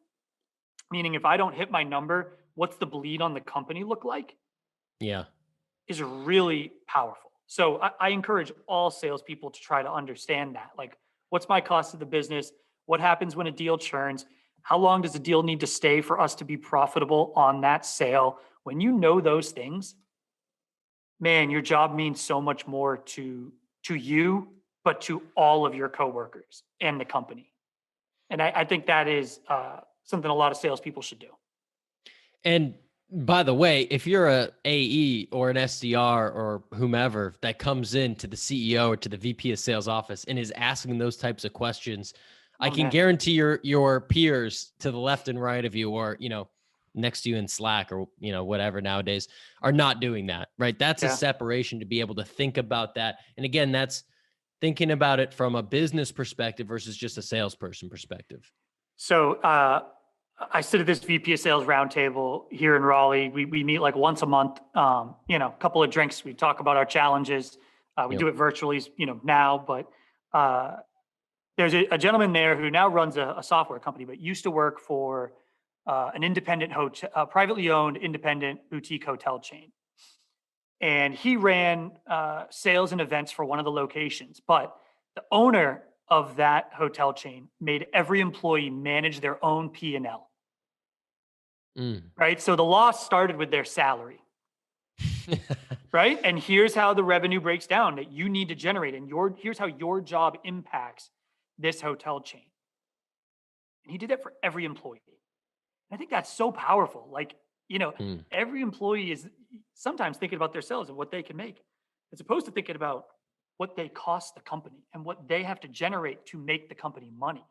meaning if I don't hit my number, what's the bleed on the company look like, Yeah. is really powerful. So I encourage all salespeople to try to understand that. Like, what's my cost to the business? What happens when a deal churns? How long does a deal need to stay for us to be profitable on that sale? When you know those things, man, your job means so much more to you, but to all of your coworkers and the company. And I think that is something a lot of salespeople should do. And by the way, if you're a AE or an SDR or whomever that comes into the CEO or to the VP of sales office and is asking those types of questions, I Oh, can man. guarantee your peers to the left and right of you, or next to you in Slack or whatever nowadays, are not doing that, right? That's a Yeah. separation to be able to think about that. And again, that's thinking about it from a business perspective versus just a salesperson perspective. So I sit at this VP of Sales Roundtable here in Raleigh. We meet like once a month. A couple of drinks. We talk about our challenges. We Yep. do it virtually, now. But there's a gentleman there who now runs a software company, but used to work for an independent hotel, privately owned independent boutique hotel chain. And he ran sales and events for one of the locations. But the owner of that hotel chain made every employee manage their own P&L. Mm. Right? So the loss started with their salary, right? And here's how the revenue breaks down that you need to generate. And here's how your job impacts this hotel chain. And he did that for every employee. And I think that's so powerful. Like, Mm. every employee is sometimes thinking about themselves and what they can make, as opposed to thinking about what they cost the company and what they have to generate to make the company money.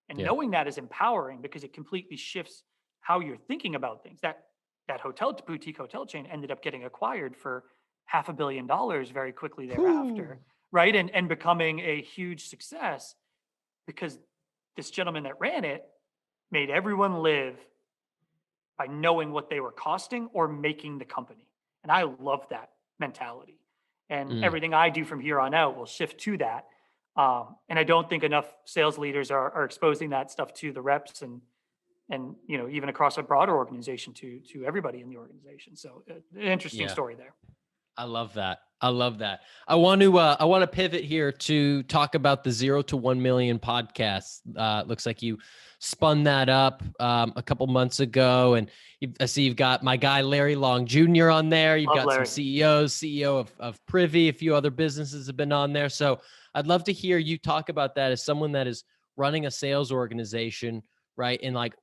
And Yeah. knowing that is empowering because it completely shifts how you're thinking about things. That boutique hotel chain ended up getting acquired for $500 million very quickly thereafter, right? And becoming a huge success because this gentleman that ran it made everyone live by knowing what they were costing or making the company. And I love that mentality. And Mm. everything I do from here on out will shift to that. And I don't think enough sales leaders are exposing that stuff to the reps and even across a broader organization to everybody in the organization. So an interesting Yeah. story there. I love that. I love that. I want to pivot here to talk about the 0 to 1 million podcast. Looks like you spun that up a couple months ago, and I see you've got my guy Larry Long Jr. on there. You've Love got Larry. some CEOs, CEO of Privy, a few other businesses have been on there. So I'd love to hear you talk about that as someone that is running a sales organization, right? And like,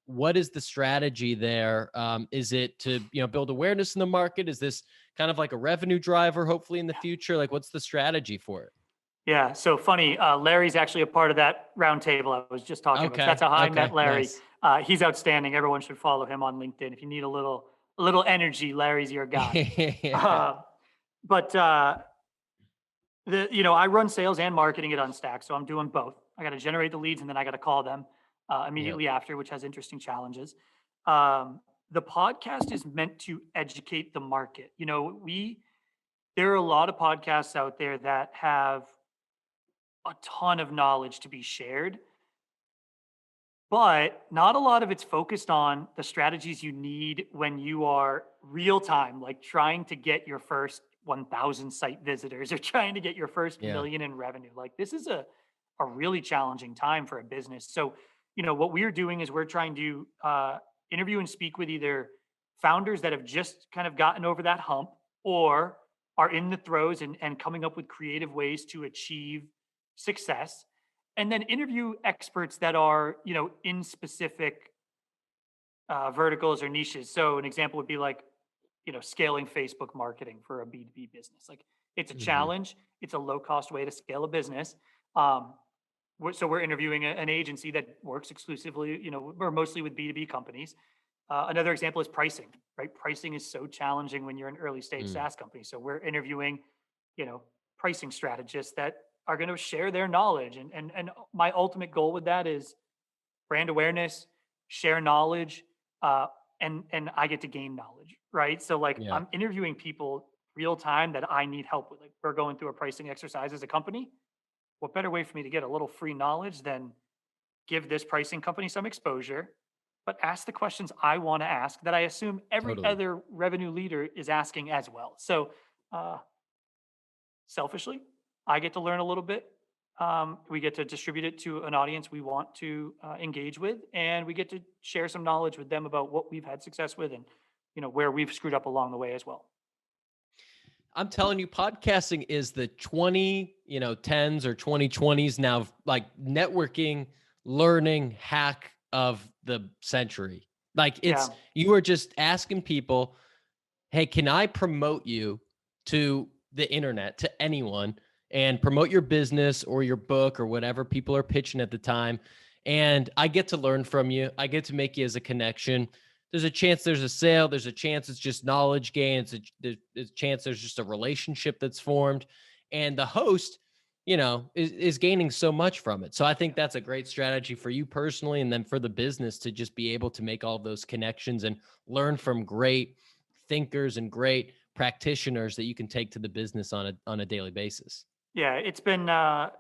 what is the strategy there? Is it to build awareness in the market? Is this kind of like a revenue driver, hopefully in the future? Like, what's the strategy for it? Yeah. So funny. Larry's actually a part of that roundtable I was just talking about. Okay. That's how I met Okay. Larry. Nice. He's outstanding. Everyone should follow him on LinkedIn. If you need a little energy, Larry's your guy. Yeah. But I run sales and marketing at Unstack, so I'm doing both. I got to generate the leads and then I got to call them immediately after, which has interesting challenges. The podcast is meant to educate the market. There are a lot of podcasts out there that have a ton of knowledge to be shared, but not a lot of it's focused on the strategies you need when you are real time, like trying to get your first 1,000 site visitors or trying to get your first Yeah. million in revenue. Like this is a really challenging time for a business. So, what we're doing is we're trying to interview and speak with either founders that have just kind of gotten over that hump or are in the throes and coming up with creative ways to achieve success, and then interview experts that are in specific verticals or niches. So an example would be like scaling Facebook marketing for a B2B business. Like it's a challenge, it's a low cost way to scale a business. So we're interviewing an agency that works exclusively or mostly with B2B companies. Another example is pricing, right? Pricing is so challenging when you're an early stage SaaS company. So we're interviewing pricing strategists that are going to share their knowledge. And my ultimate goal with that is brand awareness, share knowledge, and I get to gain knowledge, right? So like Yeah. I'm interviewing people real time that I need help with. Like we're going through a pricing exercise as a company. What better way for me to get a little free knowledge than give this pricing company some exposure, but ask the questions I want to ask that I assume every Totally. other revenue leader is asking as well. So selfishly, I get to learn a little bit. We get to distribute it to an audience we want to engage with, and we get to share some knowledge with them about what we've had success with and where we've screwed up along the way as well. I'm telling you, podcasting is the 2010s or 2020s now, like networking, learning hack of the century. Like you are just asking people, hey, can I promote you to the internet, to anyone, and promote your business or your book or whatever people are pitching at the time? And I get to learn from you. I get to make you as a connection. There's a chance there's a sale. There's a chance it's just knowledge gain. There's a chance there's just a relationship that's formed. And the host, is gaining so much from it. So I think that's a great strategy for you personally, and then for the business to just be able to make all those connections and learn from great thinkers and great practitioners that you can take to the business on a daily basis. Yeah, it's been a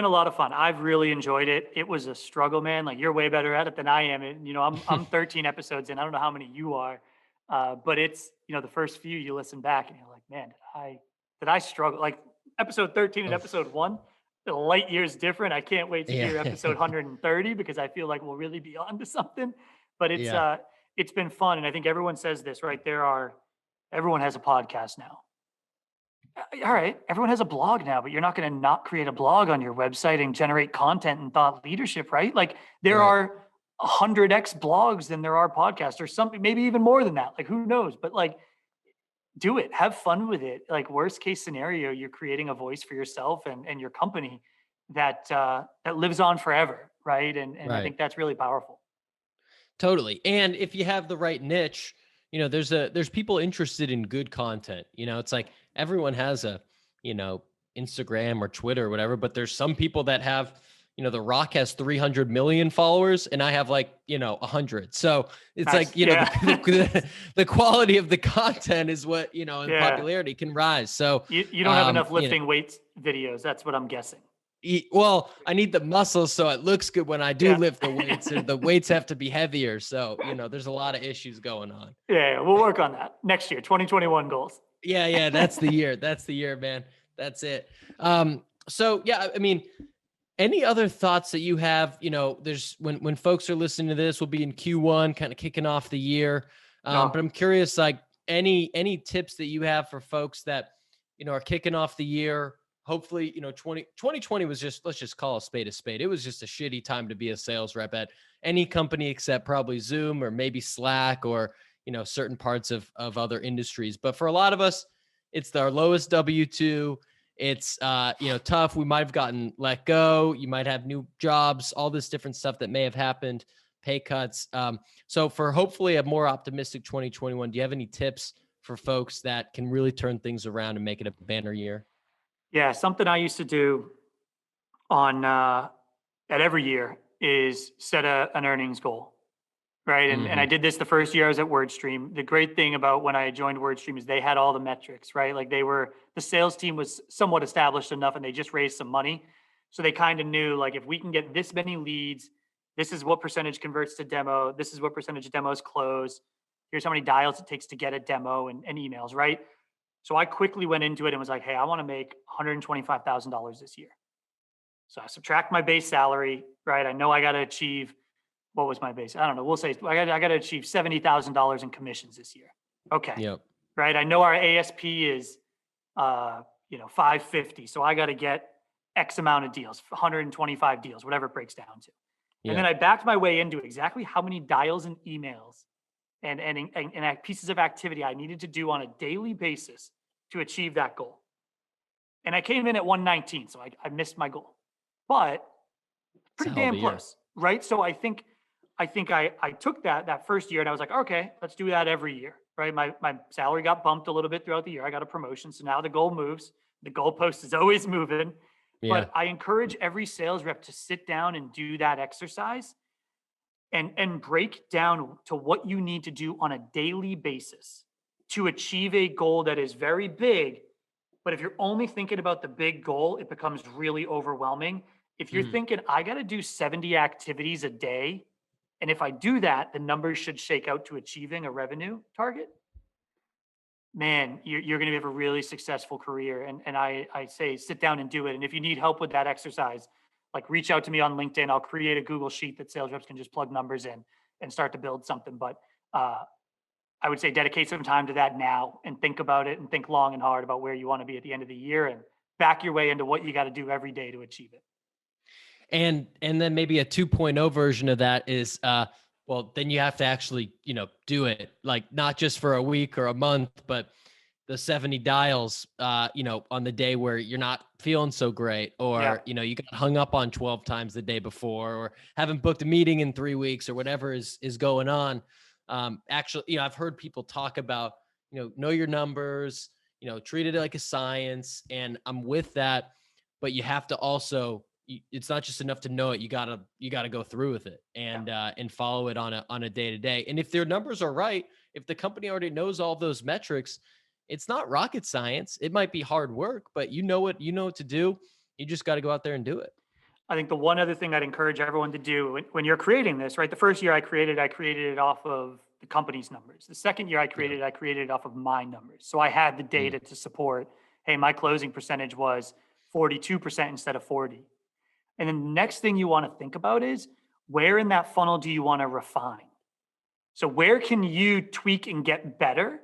lot of fun. I've really enjoyed it. It was a struggle, man. Like you're way better at it than I am. And I'm 13 episodes in. I don't know how many you are, but it's the first few you listen back and you're like, man, did I struggle? Like episode 13 and episode 1, the light years different. I can't wait to hear episode 130 because I feel like we'll really be on to something. But it's been fun, and I think everyone says this, right? Everyone has a podcast now. All right, everyone has a blog now, but you're not going to not create a blog on your website and generate content and thought leadership, right? Like there are 100x blogs than there are podcasts, or something, maybe even more than that. Like who knows? But like, do it, have fun with it. Like worst case scenario, you're creating a voice for yourself and your company that lives on forever, right? And I think that's really powerful. Totally. And if you have the right niche, there's people interested in good content. It's like everyone has a, Instagram or Twitter or whatever, but there's some people that have, The Rock has 300 million followers and I have 100. So it's nice. The quality of the content is what, and popularity can rise. So you don't have enough lifting weights videos. That's what I'm guessing. Well, I need the muscles so it looks good when I do lift the weights, and the weights have to be heavier. So, there's a lot of issues going on. Yeah, we'll work on that next year, 2021 goals. Yeah, that's the year. That's the year, man. That's it. So yeah, I mean, any other thoughts that you have, there's when folks are listening to this, we'll be in Q1, kind of kicking off the year. But I'm curious, like any tips that you have for folks that, are kicking off the year. Hopefully, 2020 was let's just call a spade a spade. It was just a shitty time to be a sales rep at any company except probably Zoom or maybe Slack or, certain parts of other industries. But for a lot of us, it's our lowest W-2. It's, tough. We might've gotten let go. You might have new jobs, all this different stuff that may have happened, pay cuts. So for hopefully a more optimistic 2021, do you have any tips for folks that can really turn things around and make it a banner year? Yeah, something I used to do on at every year is set an earnings goal, right? And I Mhm. did this the first year I was at WordStream. The great thing about when I joined WordStream is they had all the metrics, right? Like the sales team was somewhat established enough and they just raised some money. So they kind of knew like if we can get this many leads, this is what percentage converts to demo, this is what percentage of demos close, here's how many dials it takes to get a demo and emails, right? So I quickly went into it and was like, hey, I want to make $125,000 this year. So I subtract my base salary, right? I know I got to achieve, what was my base? I don't know. We'll say I got to achieve $70,000 in commissions this year. Okay. Yep. Right. I know our ASP is, 550. So I got to get X amount of deals, 125 deals, whatever it breaks down to. And then Yep. I backed my way into exactly how many dials and emails and pieces of activity I needed to do on a daily basis to achieve that goal. And I came in at 119, so I missed my goal, but It's a pretty hell of damn a year. close, right? So I took that first year and I was like, okay, let's do that every year, right? My salary got bumped a little bit throughout the year. I got a promotion, so now the goal moves. The goalpost is always moving, Yeah. but I encourage every sales rep to sit down and do that exercise and break down to what you need to do on a daily basis to achieve a goal that is very big. But if you're only thinking about the big goal, it becomes really overwhelming. If you're Mhm. thinking, I got to do 70 activities a day, and if I do that, the numbers should shake out to achieving a revenue target, man, you're going to have a really successful career. And I say, sit down and do it. And if you need help with that exercise, like reach out to me on LinkedIn. I'll create a Google sheet that sales reps can just plug numbers in and start to build something. But I would say dedicate some time to that now and think about it and think long and hard about where you want to be at the end of the year and back your way into what you got to do every day to achieve it. And then maybe a 2.0 version of that is well, then you have to actually, do it, like not just for a week or a month, but the 70 dials, on the day where you're not feeling so great, Yeah. or, you got hung up on 12 times the day before, or haven't booked a meeting in 3 weeks or whatever is going on. Actually, I've heard people talk about, know your numbers, treat it like a science. And I'm with that, but you have to also, it's not just enough to know it. You gotta go through with it and follow it on a day to day. And if their numbers are right, if the company already knows all those metrics, it's not rocket science. It might be hard work, but you know what to do. You just got to go out there and do it. I think the one other thing I'd encourage everyone to do when you're creating this, right? The first year I created it off of the company's numbers. The second year I Yeah. created it off of my numbers. So I had the data to support, hey, my closing percentage was 42% instead of 40. And then the next thing you want to think about is where in that funnel do you want to refine? So where can you tweak and get better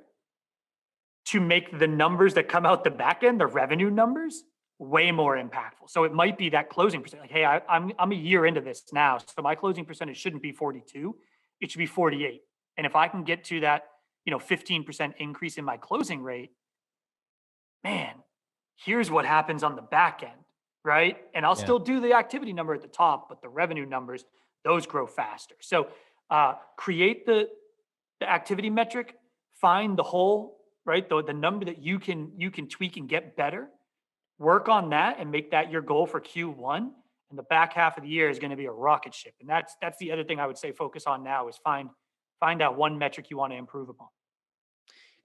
to make the numbers that come out the back end, the revenue numbers, way more impactful? So it might be that closing percent. Like, hey, I'm a year into this now, so my closing percentage shouldn't be 42, it should be 48. And if I can get to that, 15% increase in my closing rate, man, here's what happens on the back end, right? And I'll Yeah. still do the activity number at the top, but the revenue numbers, those grow faster. So create the activity metric, find the whole, right? The number that you can tweak and get better. Work on that and make that your goal for Q1. And the back half of the year is going to be a rocket ship. And that's the other thing I would say focus on now is find out one metric you want to improve upon.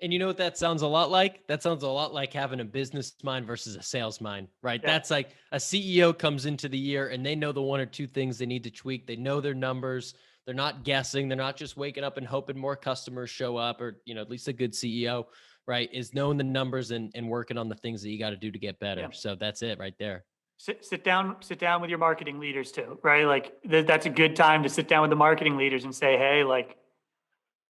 And you know what that sounds a lot like? That sounds a lot like having a business mind versus a sales mind, right? Yeah. That's like a CEO comes into the year and they know the one or two things they need to tweak. They know their numbers. They're not guessing. They're not just waking up and hoping more customers show up, or, at least a good CEO, right, is knowing the numbers and working on the things that you got to do to get better. Yeah. So that's it right there. Sit down with your marketing leaders too, right? Like that's a good time to sit down with the marketing leaders and say, hey, like,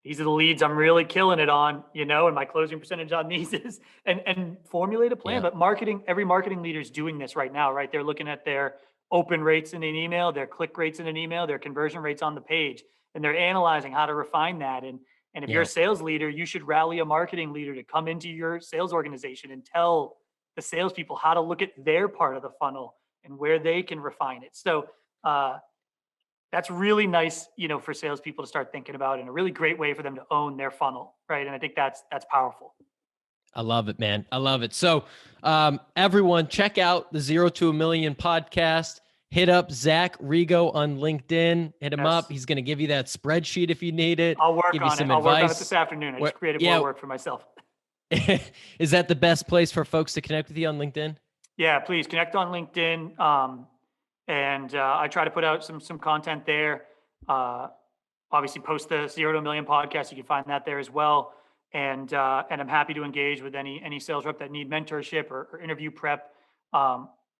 these are the leads I'm really killing it on, and my closing percentage on these is, and formulate a plan. Yeah. But every marketing leader is doing this right now, right? They're looking at their open rates in an email, their click rates in an email, their conversion rates on the page, and they're analyzing how to refine that. And if you're a Yeah. sales leader, you should rally a marketing leader to come into your sales organization and tell the salespeople how to look at their part of the funnel and where they can refine it. So, that's really nice, for salespeople to start thinking about, and a really great way for them to own their funnel, right? And I think that's powerful. I love it, man. I love it. So everyone check out the 0 to a Million podcast. Hit up Zach Rego on LinkedIn. Hit him up. He's going to give you that spreadsheet if you need it. I'll work give you on some it. I'll work on it advice. this afternoon. I just created more work for myself. Is that the best place for folks to connect with you on LinkedIn? Yeah, please connect on LinkedIn. And I try to put out some content there. Obviously post the 0 to a Million podcast. You can find that there as well. And I'm happy to engage with any sales rep that need mentorship or interview prep.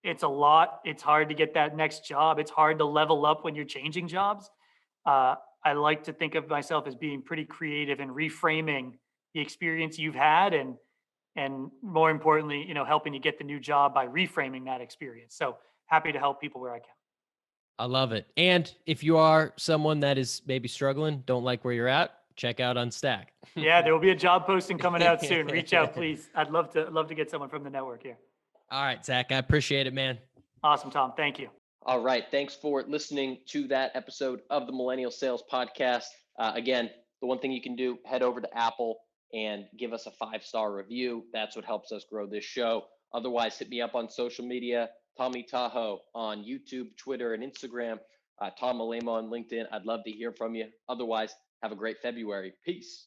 It's a lot. It's hard to get that next job. It's hard to level up when you're changing jobs. I like to think of myself as being pretty creative and reframing the experience you've had, and more importantly, helping you get the new job by reframing that experience. So happy to help people where I can. I love it. And if you are someone that is maybe struggling, don't like where you're at, check out Unstack. Yeah, there will be a job posting coming out soon. Reach out, please. I'd love to get someone from the network here. All right, Zach, I appreciate it, man. Awesome, Tom. Thank you. All right. Thanks for listening to that episode of the Millennial Sales Podcast. Again, the one thing you can do, head over to Apple and give us a 5-star review. That's what helps us grow this show. Otherwise, hit me up on social media, Tommy Tahoe on YouTube, Twitter, and Instagram, Tom Malema on LinkedIn. I'd love to hear from you. Otherwise, have a great February. Peace.